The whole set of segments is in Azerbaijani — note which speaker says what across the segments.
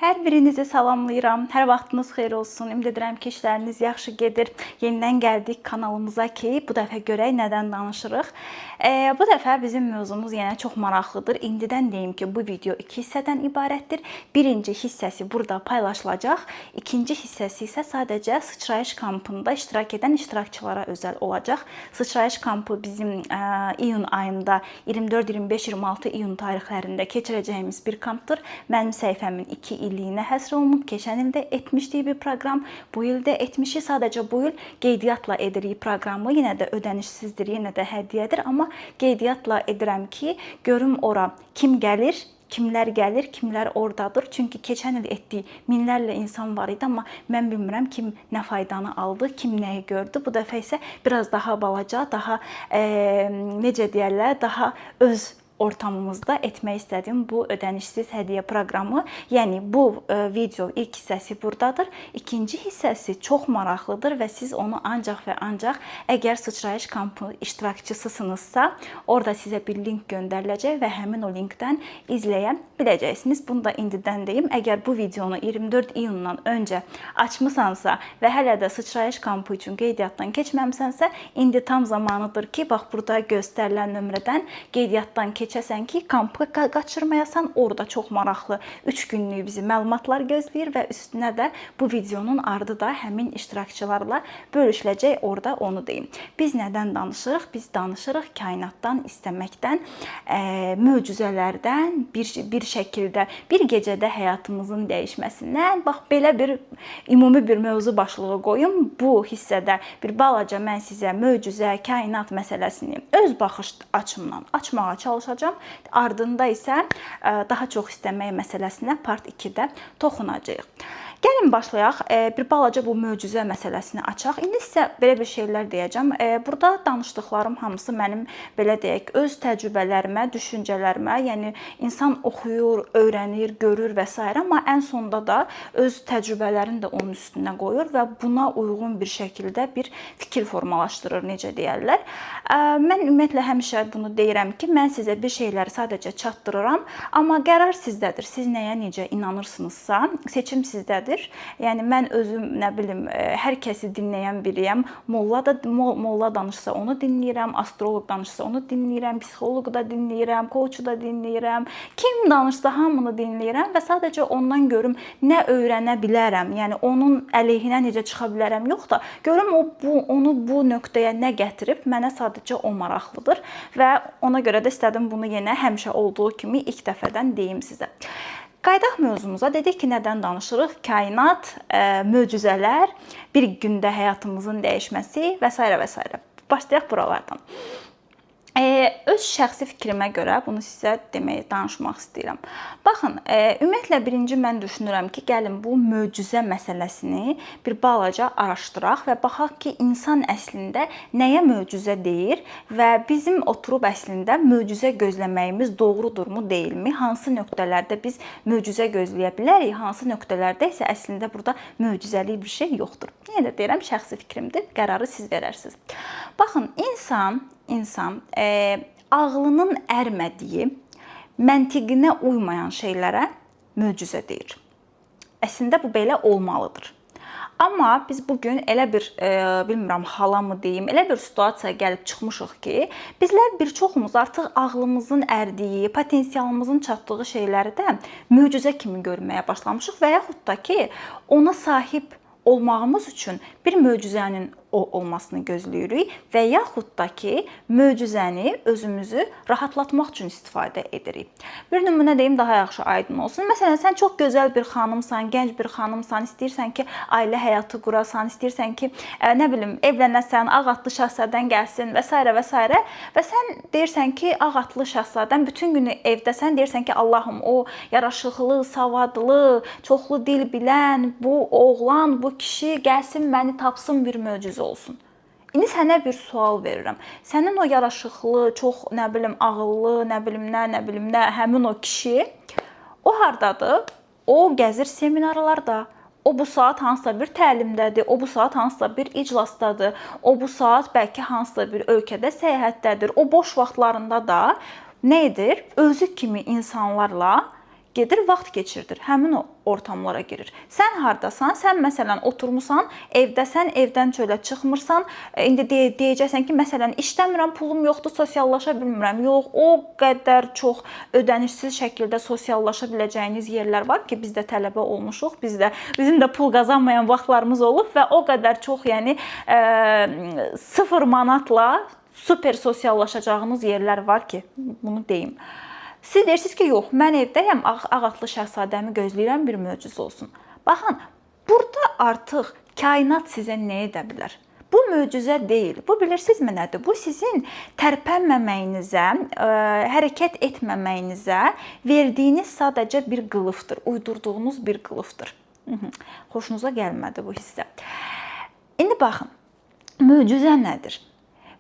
Speaker 1: Hər birinizi salamlayıram. Hər vaxtınız xeyir olsun. Ümid edirəm ki, işləriniz yaxşı gedir. Yenidən gəldik kanalımıza ki, bu dəfə görək nədən danışırıq. Bu dəfə bizim mövzumuz yenə çox maraqlıdır. İndidən deyim ki, bu video 2 hissədən ibarətdir. Birinci hissəsi burada paylaşılacaq. İkinci hissəsi isə sadəcə sıçrayış kampında iştirak edən iştirakçılara özəl olacaq. Sıçrayış kampı bizim iyun ayında 24, 25, 26 iyun tarixlərində keçirəcəyimiz bir kampdır. Mənim səhifəmin 2 illiyinə həsr olunub. Keçən ildə etmişdik bir proqram. Bu ildə etmişik. Sadəcə bu il qeydiyyatla edirik proqramı. Yenə də ödənişsizdir, yenə də hədiyyədir. Amma qeydiyyatla edirəm ki, görüm ora kim gəlir, kimlər gəlir, kimlər oradadır. Çünki keçən il etdiyi minlərlə insan var idi, amma mən bilmirəm kim nə faydanı aldı, kim nəyi gördü. Bu dəfə isə biraz daha balaca, daha necə deyərlər, daha öz ortamımızda etmək istədiyim bu ödənişsiz hədiyyə proqramı. Yəni bu video ilk hissəsi buradadır. İkinci hissəsi çox maraqlıdır və siz onu ancaq və ancaq əgər sıçrayış kampı iştirakçısısınızsa, orada sizə bir link göndəriləcək və həmin o linkdən izləyə biləcəksiniz. Bunu da indidən deyim. Əgər bu videonu 24 iyundan öncə açmısansa və hələ də sıçrayış kampı üçün qeydiyyatdan keçməmisənsə, indi tam zamanıdır ki, bax burada göstərilən nömrədən qeydiyyatdan keçəsən ki, kampı qaçırmayasan. Orada çox maraqlı 3 günlük bizi məlumatlar gözləyir və üstünə də bu videonun ardı da həmin iştirakçılarla bölüşüləcək. Orada onu deyim. Biz nədən danışırıq? Biz danışırıq kainatdan istəməkdən, möcüzələrdən, bir şəkildə, bir gecədə həyatımızın dəyişməsindən. Bax, belə bir ümumi bir mövzu başlığı qoyum. Bu hissədə bir balaca mən sizə möcüzə, kainat məsələsini öz baxış açımdan açmağa çalışacağım. Ardında isə daha çox istəmək məsələsinə part 2-də toxunacağıq. Gəlin başlayaq. Bir balaca bu möcüzə məsələsini açaq. İndi sizə belə bir şeylər deyəcəm. Burada danışdıqlarım hamısı mənim, belə deyək, öz təcrübələrimə, düşüncələrimə, yəni insan oxuyur, öyrənir, görür və s. amma ən sonda da öz təcrübələrini də onun üstünə qoyur və buna uyğun bir şəkildə bir fikir formalaşdırır, necə deyərlər. Mən ümumiyyətlə həmişə bunu deyirəm ki, mən sizə bir şeyləri sadəcə çatdırıram, amma qərar sizdədir. Siz nəyə necə inanırsınızsa, seçim sizdədir. Yəni mən özüm nə bilim hər kəsi dinləyən biriyəm. Molla danışsa onu dinləyirəm, astroloq danışsa onu dinləyirəm, psixoloq da dinləyirəm, koçu da dinləyirəm. Kim danışsa hamını dinləyirəm və sadəcə ondan görüm nə öyrənə bilərəm. Yəni onun əleyhinə necə çıxa bilərəm, yox da görüm onu bu nöqtəyə nə gətirib, mənə sadəcə o maraqlıdır və ona görə də istədim bunu yenə həmişə olduğu kimi ilk dəfədən deyim sizə. Qaydaq mövzumuza. Dedik ki, nədən danışırıq? Kainat, möcüzələr, bir gündə həyatımızın dəyişməsi və s. və s. Başlayaq buralardan. Öz şəxsi fikrimə görə bunu sizə danışmaq istəyirəm. Baxın, ümumiyyətlə birinci mən düşünürəm ki, gəlin bu möcüzə məsələsini bir balaca araşdıraq və baxaq ki, insan əslində nəyə möcüzə deyir və bizim oturub əslində möcüzə gözləməyimiz doğrudurmu, deyilmi? Hansı nöqtələrdə biz möcüzə gözləyə bilərik, hansı nöqtələrdə isə əslində burada möcüzəli bir şey yoxdur. Yenə də deyirəm, şəxsi fikrimdir, qərarı siz verərsiniz. Baxın, İnsan ağlının ərmədiyi, məntiqinə uymayan şeylərə möcüzə deyir. Əslində bu belə olmalıdır. Amma biz bugün elə bir, bilmirəm, hala mı deyim, elə bir situasiyaya gəlib çıxmışıq ki, bizlər bir çoxumuz artıq ağlımızın ərdiyi, potensialımızın çatdığı şeyləri də möcüzə kimi görməyə başlamışıq və yaxud da ki, ona sahib olmağımız üçün bir möcüzənin olmasını gözləyirik və yaxud da ki, möcüzəni özümüzü rahatlatmaq üçün istifadə edirik. Bir nümunə deyim, daha yaxşı aydın olsun. Məsələn, sən çox gözəl bir xanımsan, gənc bir xanımsan, istəyirsən ki, ailə həyatı qurasan, istəyirsən ki, nə bilim, evlənəsən, ağ atlı şahzadən gəlsin və s. və s. və sən deyirsən ki, ağ atlı şahzadən bütün günü evdəsən, deyirsən ki, Allahım, o yaraşıqlı, savadlı, çoxlu dil bilən, bu oğlan, bu kişi gəlsin, məni tapsın, bir möcüzə olsun. İndi sənə bir sual verirəm. Sənin o yaraşıqlı, çox nə bilim ağıllı, nə bilim nə, həmin o kişi o hardadır? O gəzir seminarlarda. O bu saat hansısa bir təlimdədir, o bu saat hansısa bir iclasdadır, o bu saat bəlkə hansısa bir ölkədə səyahətdədir. O boş vaxtlarında da nə edir? Özü kimi insanlarla gedir, vaxt keçirdir. Həmin o ortamlara girir. Sən hardasan? Sən məsələn oturmusan, evdəsən, evdən çölə çıxmırsan. İndi deyəcəksən ki, məsələn işləmirəm, pulum yoxdur, sosiallaşa bilmirəm. Yox, o qədər çox ödənişsiz şəkildə sosiallaşa biləcəyiniz yerlər var ki, biz də tələbə olmuşuq. Bizim də pul qazanmayan vaxtlarımız olub və o qədər çox, yəni 0 manatla super sosiallaşacağınız yerlər var ki, bunu deyim. Siz deyirsiniz ki, yox, mən evdəyəm, ağatlı şahzadəmi gözləyirəm, bir möcüzə olsun. Baxın, burada artıq kainat sizə nə edə bilər? Bu möcüzə deyil. Bu bilirsinizmi nədir? Bu sizin tərpənməməyinizə, hərəkət etməməyinizə verdiyiniz sadəcə bir qılıfdır, uydurduğunuz bir qılıfdır. Xoşunuza gəlmədi bu hissə. İndi baxın, möcüzə nədir?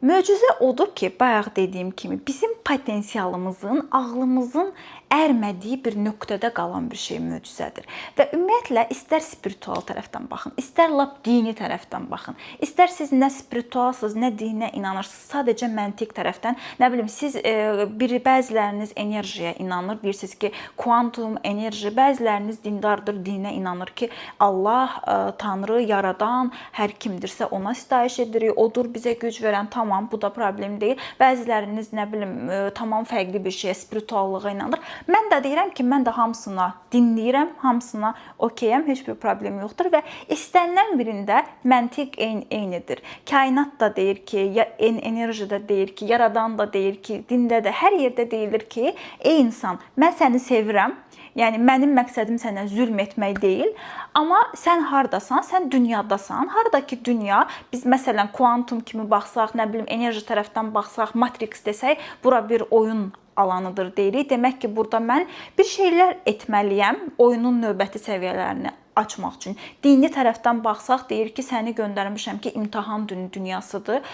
Speaker 1: Möcüzə odur ki, bayaq dediyim kimi, bizim potensialımızın, ağlımızın ərmədiyi bir nöqtədə qalan bir şey möcüzədir. Və ümumiyyətlə, istər spiritual tərəfdən baxın, istər lap dini tərəfdən baxın, istər siz nə spiritualsınız, nə dinə inanırsınız, sadəcə məntiq tərəfdən, nə bilim, siz bəziləriniz enerjiyə inanır, deyirsiniz ki, kuantum enerji, bəziləriniz dindardır, dinə inanır ki, Allah, Tanrı, yaradan, hər kimdirsə ona sitayiş edirik, odur bizə güc verən, tamam, bu da problem deyil. Bəziləriniz, nə bilim, tamam fərqli bir şeyə, spirituallığa inanır. Mən də deyirəm ki, mən də hamısına dinləyirəm, hamısına okeyəm, heç bir problem yoxdur və istənilən birində məntiq eynidir. Kainat da deyir ki, enerji də deyir ki, yaradan da deyir ki, dində də, hər yerdə deyilir ki, ey insan, mən səni sevirəm. Yəni, mənim məqsədim sənə zülm etmək deyil. Amma sən hardasan? Sən dünyadasan. Haradakı dünya, biz məsələn kuantum kimi baxsaq, nə bilim, enerji tərəfdən baxsaq, Matrix desək, bura bir oyun alanıdır deyirik. Demək ki, burada mən bir şeylər etməliyəm, oyunun növbəti səviyyələrini açmaq üçün. Dini tərəfdən baxsaq, deyir ki, səni göndərmişəm ki, imtahan dünyasıdır.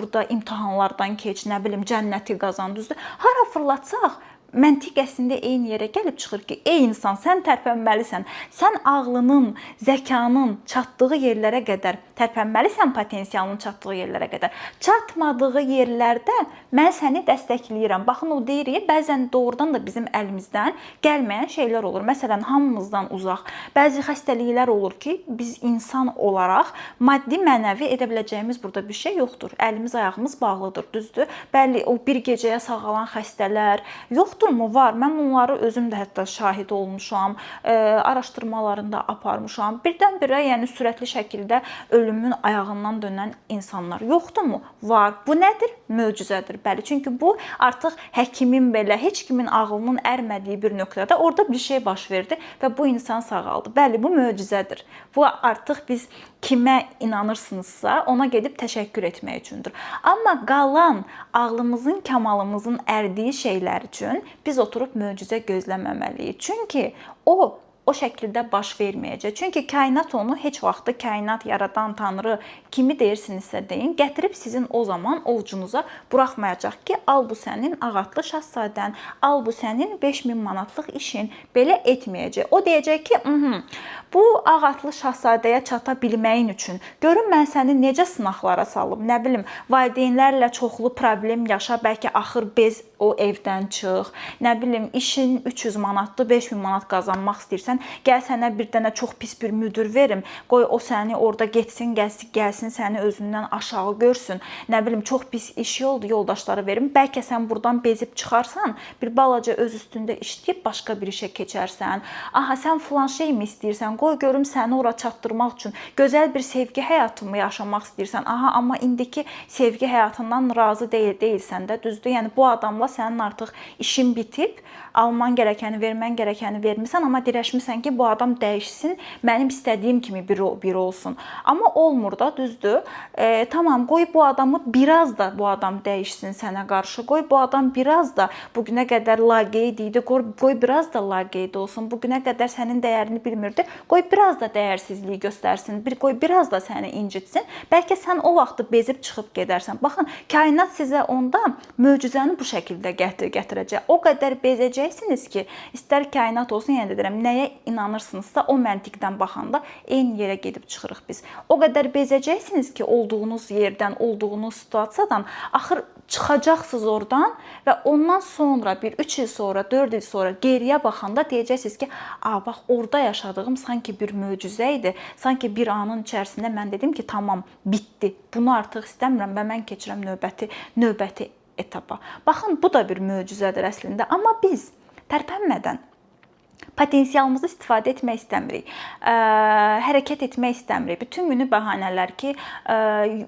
Speaker 1: Burada imtahanlardan keç, nə bilim, cənnəti qazan, düzdür. Hara fırlatsaq, məntiq əslində eyni yerə gəlib çıxır ki, ey insan, sən tərpənməlisən. Sən ağlının, zəkanın çatdığı yerlərə qədər tərpənməlisən, potensialının çatdığı yerlərə qədər. Çatmadığı yerlərdə mən səni dəstəkləyirəm. Baxın, o deyir, bəzən doğrudan da bizim əlimizdən gəlməyən şeylər olur. Məsələn, hamımızdan uzaq. Bəzi xəstəliklər olur ki, biz insan olaraq maddi, mənəvi edə biləcəyimiz burada bir şey yoxdur. Əlimiz, ayağımız bağlıdır, düzdür? Bəli, o bir gecəyə sağalan xəstələr yoxdurmu? Var. Mən onları özüm də hətta şahid olmuşam, araşdırmalarında aparmışam. Birdən-birə, yəni sürətli şəkildə ölümün ayağından dönən insanlar yoxdurmu? Var. Bu nədir? Möcüzədir. Bəli, çünki bu artıq həkimin belə, heç kimin ağlının ərmədiyi bir nöqtədə orada bir şey baş verdi və bu insan sağaldı. Bəli, bu möcüzədir. Bu artıq biz kimə inanırsınızsa ona gedib təşəkkür etmək üçündür. Amma qalan ağlımızın, kamalımızın ərdiyi şeylər üçün biz oturub möcüzə gözləməməliyik. Çünki o şəkildə baş verməyəcək. Çünki kainat onu heç vaxtı kainat yaradan Tanrı kimi deyirsinizsə deyin, gətirib sizin o zaman ovucunuza buraxmayacaq ki, al bu sənin ağatlı şahzadən, al bu sənin 5000 manatlıq işin, belə etməyəcək. O deyəcək ki, bu ağatlı şahzadəyə çata bilməyin üçün görün mən səni necə sınaqlara salım, nə bilim, valideynlərlə çoxlu problem yaşa, bəlkə axır bez o evdən çıx, nə bilim, işin 300 manatlı 5000 manat qazanmaq istəyirsən, gəl sənə bir dənə çox pis bir müdür verim, qoy o səni orada getsin, gəlsin səni özündən aşağı görsün, nə bilim, çox pis iş yoldaşları verim, bəlkə sən buradan bezib çıxarsan, bir balaca öz üstündə işləyib başqa bir işə keçərsən, aha, sən filan şey mi istəyirsən, qoy görüm səni ora çatdırmaq üçün gözəl bir sevgi həyatımı yaşamaq istəyirsən, aha, amma indiki sevgi həyatından razı deyilsən də, düzdür, yəni bu adamla sənin artıq işin bitib, alman gərəkəni, vermən gərəkəni vermirsən, amma dirəşmirsən ki, bu adam dəyişsin, mənim istədiyim kimi biri olsun. Amma olmur da, düzdür. Tamam, qoy bu adamı biraz da bu adam dəyişsin sənə qarşı, qoy bu adam biraz da bugünə qədər laqeyd idi, qoy biraz da laqeyd olsun, bugünə qədər sənin dəyərini bilmirdi, qoy biraz da dəyərsizliyi göstərsin, qoy biraz da səni incitsin, bəlkə sən o vaxtı bezib çıxıb gedərsən. Baxın, kainat sizə onda möcüzəni bu şəkildə gətirəcək. O qədər bezəcəksiniz ki, istər kainat olsun, yəni deyirəm, nəyə inanırsınızsa o məntiqdən baxanda eyni yerə gedib çıxırıq biz. O qədər bezəcəksiniz ki, olduğunuz yerdən, olduğunuz situasiyadan, axır çıxacaqsınız oradan və ondan sonra bir 3 il sonra, 4 il sonra geriyə baxanda deyəcəksiniz ki, bax orada yaşadığım sanki bir möcüzə idi. Sanki bir anın içərisində mən dedim ki, tamam, bitdi. Bunu artıq istəmirəm və mən keçirəm növbəti etapa. Baxın, bu da bir möcüzədir əslində. Amma biz tərpənmədən potensialımızı istifadə etmək istəmirik. Hərəkət etmək istəmirik. Bütün günü bəhanələr ki,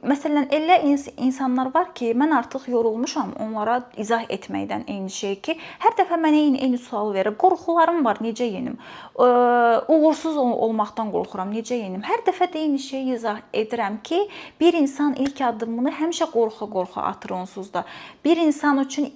Speaker 1: məsələn, elə insanlar var ki, mən artıq yorulmuşam onlara izah etməkdən eyni şey ki, hər dəfə mənə eyni sual verir. Qorxularım var, necə yenim? Uğursuz olmaqdan qorxuram, necə yenim? Hər dəfə də eyni şeyi izah edirəm ki, bir insan ilk addımını həmişə qorxa-qorxa atır onsuz da. Bir insan üçün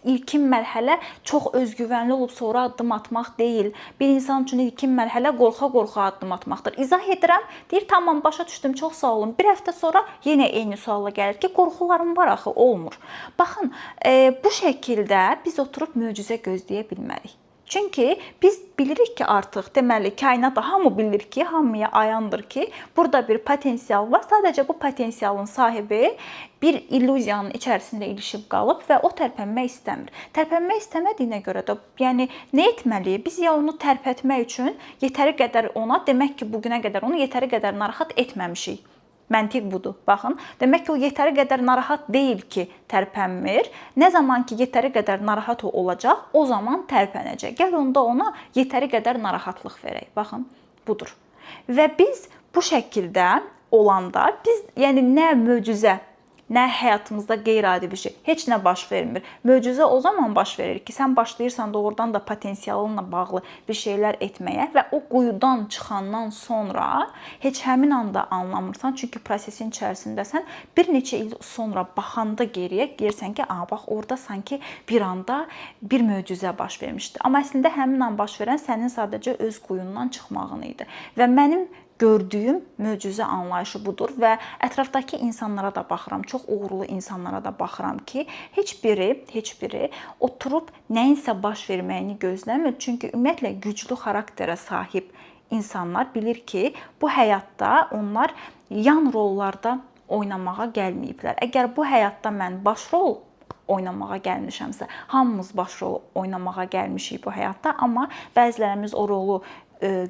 Speaker 1: İlkin mərhələ çox özgüvənli olub sonra addım atmaq deyil. Bir insan üçün ilkin mərhələ qorxa-qorxa addım atmaqdır. İzah edirəm, deyir, tamam, başa düşdüm, çox sağ olun. Bir həftə sonra yenə eyni sualla gəlir ki, qorxularım var axı, olmur. Baxın, bu şəkildə biz oturub möcüzə gözləyə bilmərik. Çünki biz bilirik ki, artıq deməli kainatda hamı bilir ki, hamıya ayandır ki, burada bir potensial var. Sadəcə bu potensialın sahibi bir illüziyanın içərisində ilişib qalıb və o tərpənmək istəmir. Tərpənmək istəmədiyinə görə də, yəni nə etməliyik? Biz ya onu tərpətmək üçün yetəri qədər ona, demək ki, bugünə qədər onu yetəri qədər narahat etməmişik. Məntiq budur. Baxın, demək ki, o yetəri qədər narahat deyil ki, tərpənmir. Nə zaman ki, yetəri qədər narahat olacaq, o zaman tərpənəcək. Gəl onda ona yetəri qədər narahatlıq verək. Baxın, budur. Və biz bu şəkildə olanda, biz yəni nə möcüzə, nə həyatımızda qeyri-adi bir şey, heç nə baş vermir. Möcüzə o zaman baş verir ki, sən başlayırsan doğrudan da potensialınla bağlı bir şeylər etməyə və o quyudan çıxandan sonra heç həmin anda anlamırsan. Çünki prosesin içərisindəsən. Bir neçə il sonra baxanda geriyə deyirsən ki, bax orada sanki bir anda bir möcüzə baş vermişdi. Amma əslində həmin an baş verən sənin sadəcə öz quyundan çıxmağın idi. Və mənim gördüyüm möcüzə anlayışı budur və ətrafdakı insanlara da baxıram, çox uğurlu insanlara da baxıram ki, heç biri oturub nəyinsə baş verməyini gözləmir. Çünki ümumiyyətlə güclü xarakterə sahib insanlar bilir ki, bu həyatda onlar yan rollarda oynamağa gəlməyiblər. Əgər bu həyatda mən başrol oynamağa gəlmişəmsə, hamımız başrol oynamağa gəlmişik bu həyatda, amma bəzilərimiz o rolu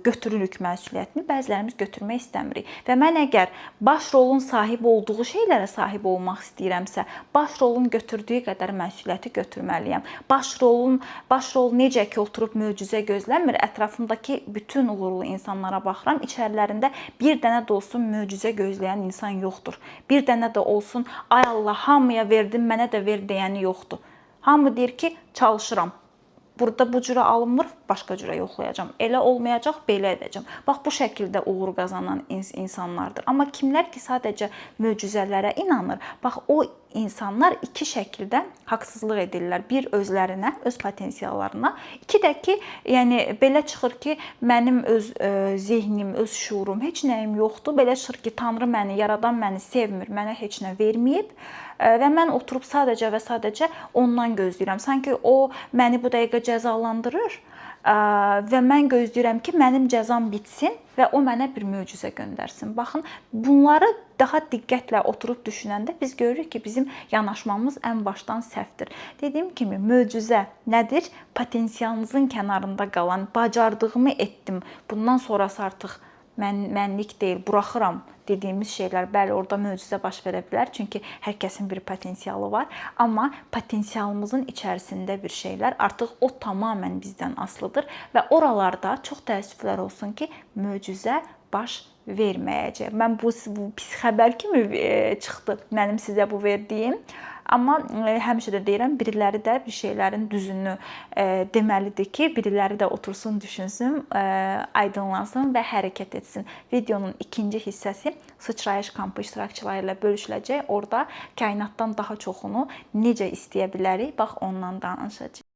Speaker 1: götürürük məsuliyyətini, bəzilərimiz götürmək istəmirik. Və mən əgər baş rolun sahib olduğu şeylərə sahib olmaq istəyirəmsə, baş rolun götürdüyü qədər məsuliyyəti götürməliyəm. Baş rol necə ki, oturub möcüzə gözləmir, ətrafımdakı bütün uğurlu insanlara baxıram, içərilərində bir dənə də olsun möcüzə gözləyən insan yoxdur. Bir dənə də olsun, ay Allah, hamıya verdim, mənə də ver deyəni yoxdur. Hamı deyir ki, çalışıram. Burada bu cürə alınmır, başqa cürə yoxlayacağam. Elə olmayacaq, belə edəcəm. Bax, bu şəkildə uğur qazanan insanlardır. Amma kimlər ki, sadəcə möcüzələrə inanır, bax, o insanlar iki şəkildə haqsızlıq edirlər. Bir, özlərinə, öz potensiallarına. İki də ki, yəni belə çıxır ki, mənim öz zehnim, öz şuurum, heç nəyim yoxdur. Belə çıxır ki, Tanrı məni, yaradan məni sevmir, mənə heç nə verməyib. Və mən oturub sadəcə ondan gözləyirəm. Sanki o məni bu dəqiqə cəzalandırır və mən gözləyirəm ki, mənim cəzam bitsin və o mənə bir möcüzə göndərsin. Baxın, bunları daha diqqətlə oturub düşünəndə biz görürük ki, bizim yanaşmamız ən başdan səhvdir. Dediyim kimi, möcüzə nədir? Potensialınızın kənarında qalan, bacardığımı etdim, bundan sonrası artıq mənlik deyil, buraxıram dediyimiz şeylər, bəli, orada möcüzə baş verə bilər. Çünki hər kəsin bir potensialı var. Amma potensialımızın içərisində bir şeylər artıq o tamamən bizdən asılıdır və oralarda çox təəssüflər olsun ki, möcüzə baş verməyəcək. Mən bu pis xəbər kimi çıxdı mənim sizə bu verdiyim. Amma həmişə də deyirəm, biriləri də bir şeylərin düzünü deməlidir ki, biriləri də otursun, düşünsün, aydınlansın və hərəkət etsin. Videonun ikinci hissəsi sıçrayış kampı iştirakçıları ilə bölüşüləcək. Orada kainatdan daha çoxunu necə istəyə bilərik, bax ondan danışacağıq.